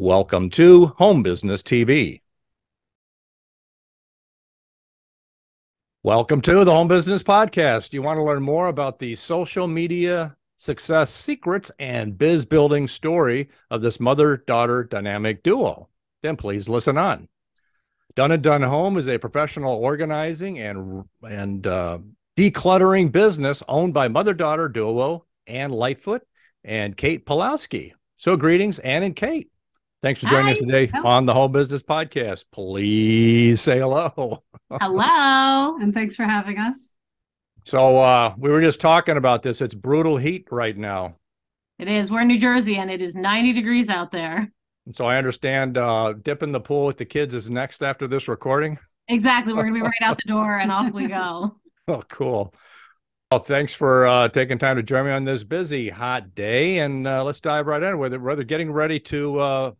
Welcome to Home Business TV. Welcome to the Home Business Podcast. You want to learn more about the social media success secrets and biz building story of this mother-daughter dynamic duo? Then please listen on. Done & Done Home is a professional organizing and decluttering business owned by mother-daughter duo Ann Lightfoot and Kate Pulowski. So greetings, Ann and Kate. Thanks for joining us today on the Home Business Podcast. Please say hello. Hello, and thanks for having us. So we were just talking about this. It's brutal heat right now. It is. We're in New Jersey, and it is 90 degrees out there. And so I understand dipping the pool with the kids is next after this recording. Exactly. We're going to be right out the door, and off we go. Oh, cool. Well, thanks for taking time to join me on this busy, hot day. And let's dive right in. Whether getting ready to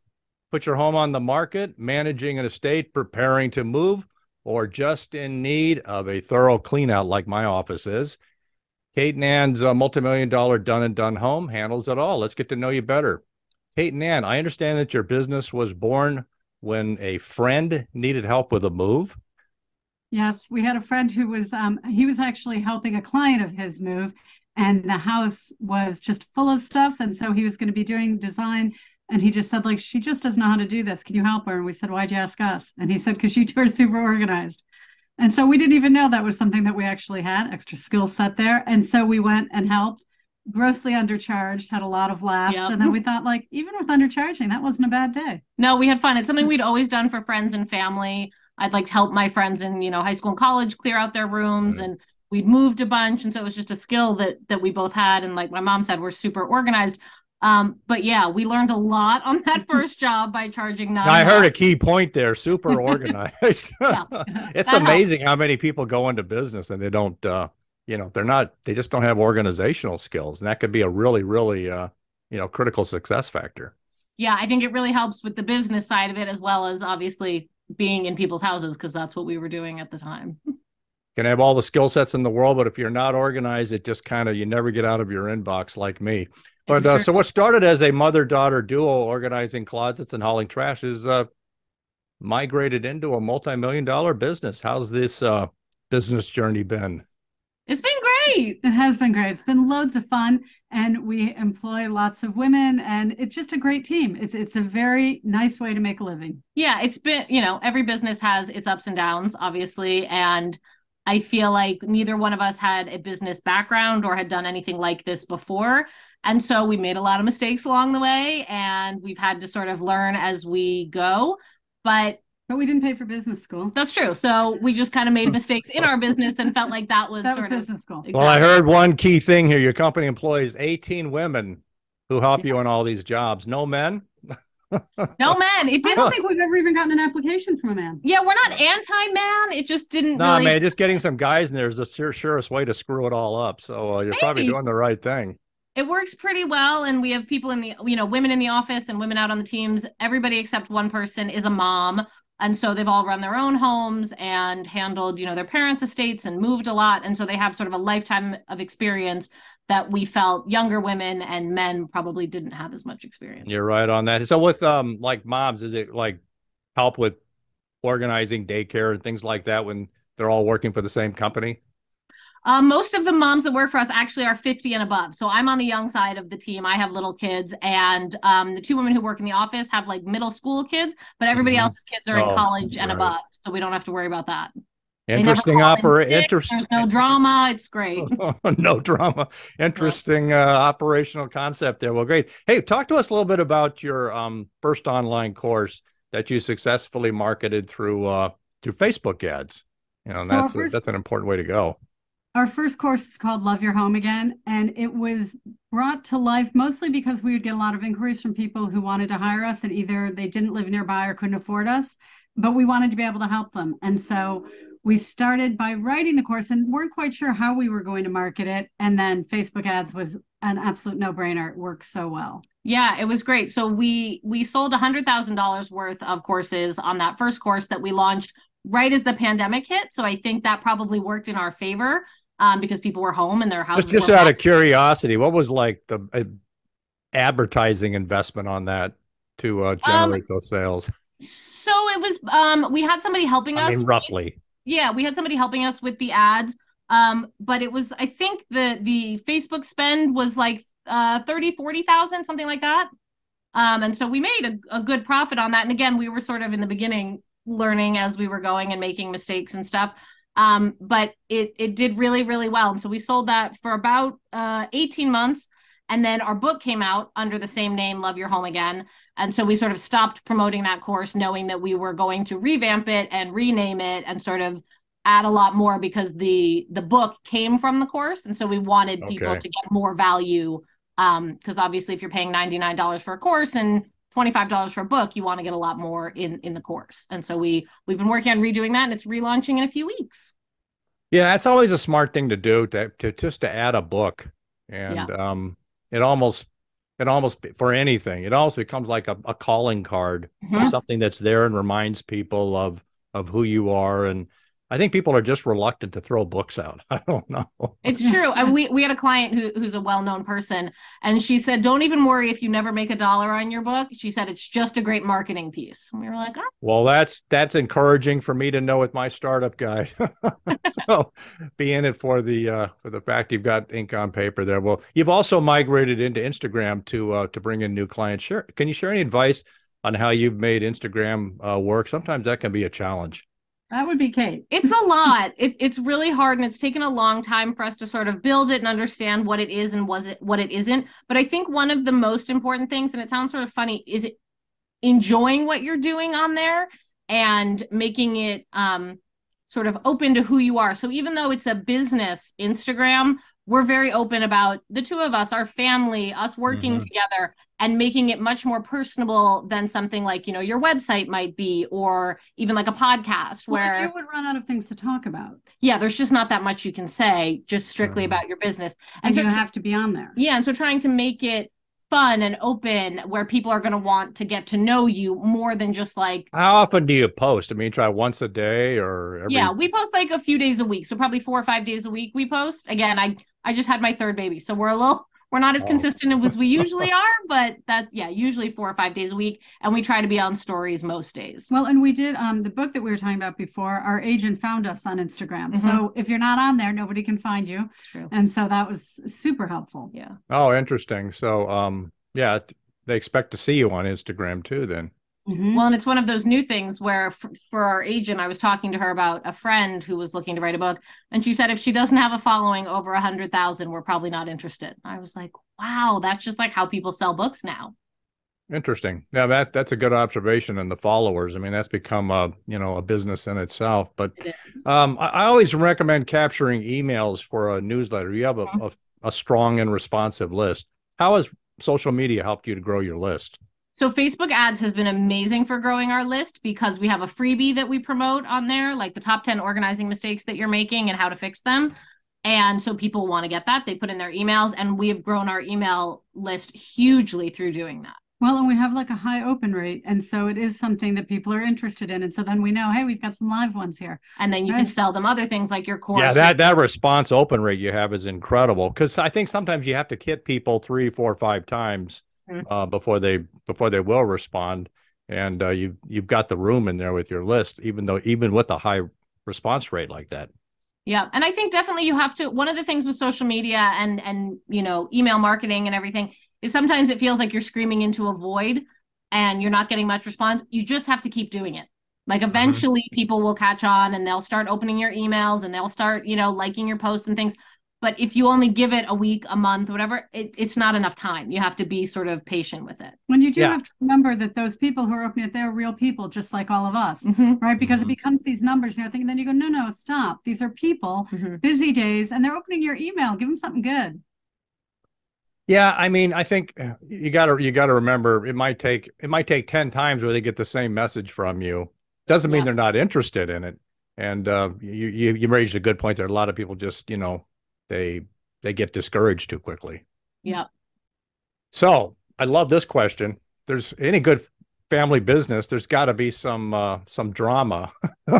put your home on the market, managing an estate, preparing to move, or just in need of a thorough clean out like my office is, Kate and Ann's multi-million-dollar Done & Done Home handles it all. Let's get to know you better. Kate and Ann, I understand that your business was born when a friend needed help with a move. Yes, we had a friend who was, he was actually helping a client of his move, and the house was just full of stuff. And so he was going to be doing design. And he just said, like, she just doesn't know how to do this. Can you help her? And we said, why'd you ask us? And he said, because you two are super organized. And so we didn't even know that was something that we actually had, extra skill set there. And so we went and helped, grossly undercharged, had a lot of laughs. Yep. And then we thought, like, even with undercharging, that wasn't a bad day. No, we had fun. It's something we'd always done for friends and family. I'd like to help my friends in, high school and college clear out their rooms. Right. And we'd moved a bunch. And so it was just a skill that we both had. And like my mom said, we're super organized. But yeah, we learned a lot on that first job by charging $9. I heard a key point there, super organized. It's amazing how many people go into business and they don't, they just don't have organizational skills. And that could be a really, really, critical success factor. Yeah, I think it really helps with the business side of it, as well as obviously being in people's houses, because that's what we were doing at the time. Can have all the skill sets in the world, but if you're not organized, it just you never get out of your inbox like me. But so what started as a mother-daughter duo organizing closets and hauling trash is migrated into a multi-million-dollar business. How's this business journey been? It's been great. It has been great. It's been loads of fun, and we employ lots of women, and it's just a great team. It's a very nice way to make a living. Yeah, it's been, every business has its ups and downs, obviously, and I feel like neither one of us had a business background or had done anything like this before. And so we made a lot of mistakes along the way, and we've had to sort of learn as we go. But we didn't pay for business school. That's true. So we just kind of made mistakes in our business and felt like that was business school. Exactly. Well, I heard one key thing here. Your company employs 18 women who help you in all these jobs. No men? No man. I don't think we've ever even gotten an application from a man. Yeah, we're not anti-man. It just didn't man, just getting some guys in there is the surest way to screw it all up. So you're probably doing the right thing. It works pretty well. And we have people in the, women in the office and women out on the teams. Everybody except one person is a mom. And so they've all run their own homes and handled, their parents' estates and moved a lot. And so they have sort of a lifetime of experience that we felt younger women and men probably didn't have as much experience. You're right on that. So with like moms, is it like help with organizing daycare and things like that when they're all working for the same company? Most of the moms that work for us actually are 50 and above. So I'm on the young side of the team. I have little kids, and the two women who work in the office have like middle school kids, but everybody else's kids are in college and above. So we don't have to worry about that. Interesting There's no drama. It's great. No drama. Interesting operational concept there. Well, great. Hey, talk to us a little bit about your first online course that you successfully marketed through Facebook ads. That's an important way to go. Our first course is called Love Your Home Again, and it was brought to life mostly because we would get a lot of inquiries from people who wanted to hire us, and either they didn't live nearby or couldn't afford us, but we wanted to be able to help them. And so we started by writing the course and weren't quite sure how we were going to market it. And then Facebook ads was an absolute no-brainer. It worked so well. Yeah, it was great. So we sold $100,000 worth of courses on that first course that we launched right as the pandemic hit. So I think that probably worked in our favor because people were home and their houses. Just out of curiosity, what was like the advertising investment on that generate those sales? So it was we had somebody helping I us. mean, roughly. Yeah, we had somebody helping us with the ads. But it was, I think the Facebook spend was like 30,000-40,000, something like that. And so we made a good profit on that. And again, we were sort of in the beginning learning as we were going and making mistakes and stuff. But it did really, really well. And so we sold that for about 18 months. And then our book came out under the same name, Love Your Home Again. And so we sort of stopped promoting that course, knowing that we were going to revamp it and rename it and sort of add a lot more, because the book came from the course. And so we wanted people to get more value. Because obviously if you're paying $99 for a course and $25 for a book, you want to get a lot more in the course. And so we've been working on redoing that, and it's relaunching in a few weeks. Yeah, that's always a smart thing to do, to add a book. And it almost for anything, it almost becomes like a calling card, something that's there and reminds people of who you are. And I think people are just reluctant to throw books out. I don't know. It's true. We had a client who's a well-known person, and she said, don't even worry if you never make $1 on your book. She said, it's just a great marketing piece. And we were like, oh. Well, that's encouraging for me to know with my startup guide. So be in it for the fact you've got ink on paper there. Well, you've also migrated into Instagram to bring in new clients. Can you share any advice on how you've made Instagram work? Sometimes that can be a challenge. That would be Kate. It's a lot. It's really hard, and it's taken a long time for us to sort of build it and understand what it is and what it isn't. But I think one of the most important things, and it sounds sort of funny, is enjoying what you're doing on there and making it sort of open to who you are. So even though it's a business Instagram, we're very open about the two of us, our family, us working together, and making it much more personable than something like, your website might be, or even like a podcast where you would run out of things to talk about. Yeah, there's just not that much you can say just strictly about your business. And so you have to be on there. Yeah. And so trying to make it fun and open where people are going to want to get to know you more than just like. How often do you post? I mean, try once a day or every... Yeah, we post like a few days a week. So probably 4 or 5 days a week we post. Again, I just had my third baby, so we're not as consistent as we usually are, but usually 4 or 5 days a week. And we try to be on stories most days. Well, and we did the book that we were talking about before, our agent found us on Instagram. So if you're not on there, nobody can find you. It's true. And so that was super helpful. Yeah. Oh, interesting. So they expect to see you on Instagram too then. Well, and it's one of those new things where for our agent, I was talking to her about a friend who was looking to write a book. And she said, if she doesn't have a following over 100,000, we're probably not interested. I was like, wow, that's just like how people sell books now. Interesting. Yeah, that's a good observation. And the followers, I mean, that's become a business in itself. But I always recommend capturing emails for a newsletter. You have a strong and responsive list. How has social media helped you to grow your list? So Facebook ads has been amazing for growing our list, because we have a freebie that we promote on there, like the top 10 organizing mistakes that you're making and how to fix them. And so people want to get that. They put in their emails, and we have grown our email list hugely through doing that. Well, and we have like a high open rate. And so it is something that people are interested in. And so then we know, hey, we've got some live ones here. And then you can sell them other things like your course. Yeah, that response open rate you have is incredible, because I think sometimes you have to hit people 3, 4, 5 times before they will respond. And you've got the room in there with your list, even with a high response rate like that. Yeah. And I think definitely you have to, one of the things with social media and email marketing and everything is sometimes it feels like you're screaming into a void and you're not getting much response. You just have to keep doing it. Like eventually people will catch on and they'll start opening your emails and they'll start, liking your posts and things. But if you only give it a week, a month, whatever, it's not enough time. You have to be sort of patient with it. When you do have to remember that those people who are opening it, they're real people, just like all of us, right? Because it becomes these numbers and everything. And then you go, no, stop. These are people, busy days, and they're opening your email. Give them something good. Yeah, I mean, I think you got to remember it might take 10 times where they get the same message from you. Doesn't mean they're not interested in it. And you raised a good point there. A lot of people just, they get discouraged too quickly. Yeah. So I love this question. There's any good family business, there's got to be some drama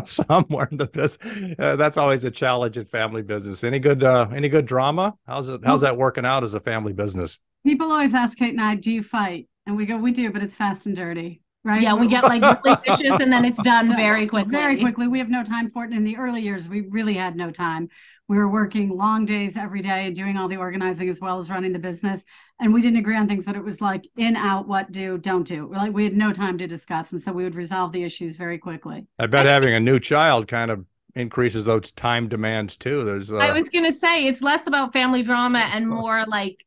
somewhere in the business. That's always a challenge in family business. Any good drama? How's that working out as a family business? People always ask Kate and I, do you fight? And we go, we do, but it's fast and dirty. Right. Yeah, we get like really vicious and then it's done very quickly. Very quickly. We have no time for it. And in the early years, we really had no time. We were working long days every day, doing all the organizing as well as running the business. And we didn't agree on things, but it was like in, out, what do, don't do. Like we had no time to discuss. And so we would resolve the issues very quickly. I bet having a new child kind of increases those time demands too. I was going to say it's less about family drama and more like,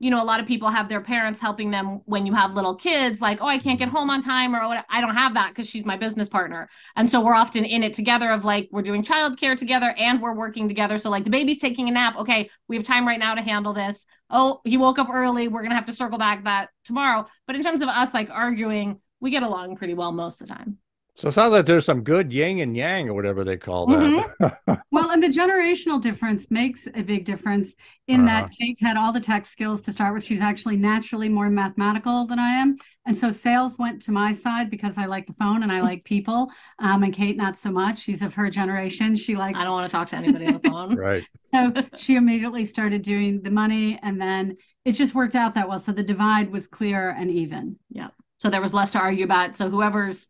you know, a lot of people have their parents helping them when you have little kids, like, oh, I can't get home on time or what. I don't have that because she's my business partner. And so we're often in it together of like, we're doing childcare together and we're working together. So like the baby's taking a nap. Okay, we have time right now to handle this. Oh, he woke up early. We're going to have to circle back that tomorrow. But in terms of us like arguing, we get along pretty well most of the time. So it sounds like there's some good yin and yang or whatever they call that. Well, and the generational difference makes a big difference in that Kate had all the tech skills to start with. She's actually naturally more mathematical than I am. And so sales went to my side because I like the phone and I like people. And Kate, not so much. She's of her generation. She likes... I don't want to talk to anybody on the phone. Right. So she immediately started doing the money and then it just worked out that well. So the divide was clear and even. Yeah. So there was less to argue about. So whoever's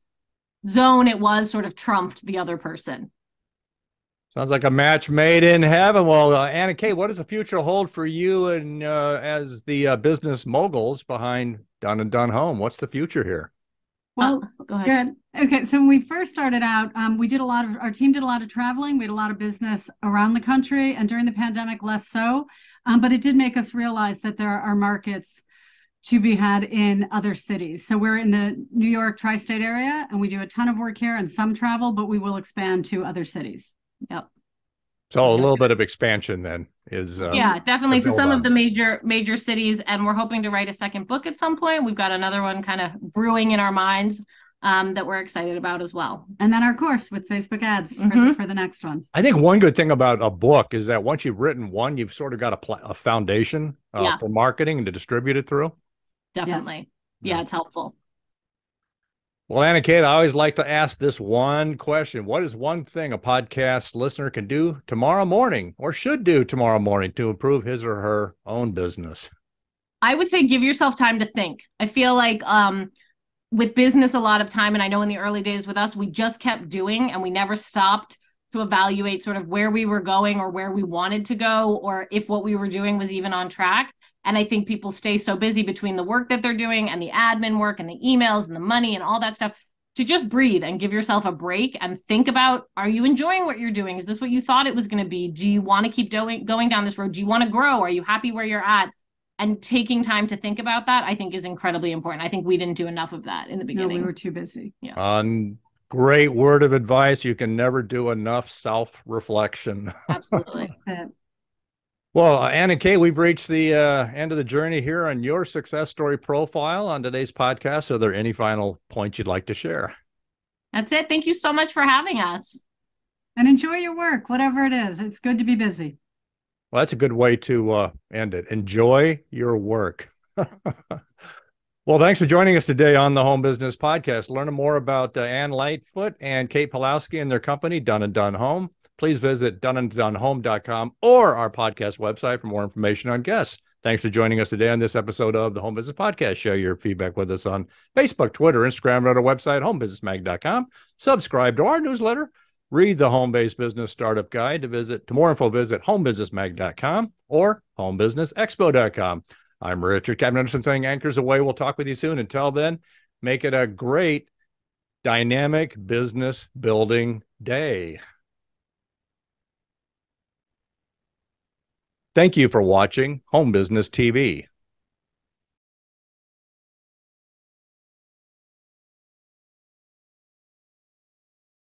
zone it was sort of trumped the other person. Sounds like a match made in heaven. Well, Anna Kate, what does the future hold for you and as the business moguls behind Dun & Dun Home? What's the future here? Well, go ahead. Good. Okay, so when we first started out, our team did a lot of traveling. We had a lot of business around the country, and during the pandemic, less so. But it did make us realize that there are markets to be had in other cities. So we're in the New York tri-state area and we do a ton of work here and some travel, but we will expand to other cities. Yep. So a little bit of expansion then is yeah, definitely to some of the major cities. And we're hoping to write a second book at some point. We've got another one kind of brewing in our minds that we're excited about as well. And then our course with Facebook ads for the next one. I think one good thing about a book is that once you've written one, you've sort of got a foundation for marketing and to distribute it through. Definitely. Yes. Yeah, it's helpful. Well, Anna Kate, I always like to ask this one question. What is one thing a podcast listener can do tomorrow morning or should do tomorrow morning to improve his or her own business? I would say give yourself time to think. I feel like with business a lot of time, and I know in the early days with us, we just kept doing and we never stopped to evaluate sort of where we were going or where we wanted to go or if what we were doing was even on track. And I think people stay so busy between the work that they're doing and the admin work and the emails and the money and all that stuff to just breathe and give yourself a break and think about, are you enjoying what you're doing? Is this what you thought it was going to be? Do you want to keep going down this road? Do you want to grow? Are you happy where you're at? And taking time to think about that, I think is incredibly important. I think we didn't do enough of that in the beginning. No, we were too busy. Yeah. Great word of advice. You can never do enough self-reflection. Absolutely. Well, Anna Kate, we've reached the end of the journey here on your success story profile on today's podcast. Are there any final points you'd like to share? That's it. Thank you so much for having us. And enjoy your work, whatever it is. It's good to be busy. Well, that's a good way to end it. Enjoy your work. Well, thanks for joining us today on the Home Business Podcast. Learn more about Ann Lightfoot and Kate Pawlowski and their company, Dun & Dun Home. Please visit dunanddunhome.com or our podcast website for more information on guests. Thanks for joining us today on this episode of the Home Business Podcast. Share your feedback with us on Facebook, Twitter, Instagram, and at our website, homebusinessmag.com. Subscribe to our newsletter. Read the Home-Based Business Startup Guide. To more info, visit homebusinessmag.com or homebusinessexpo.com. I'm Richard Captain Anderson saying anchors away. We'll talk with you soon. Until then, make it a great, dynamic business building day. Thank you for watching Home Business TV.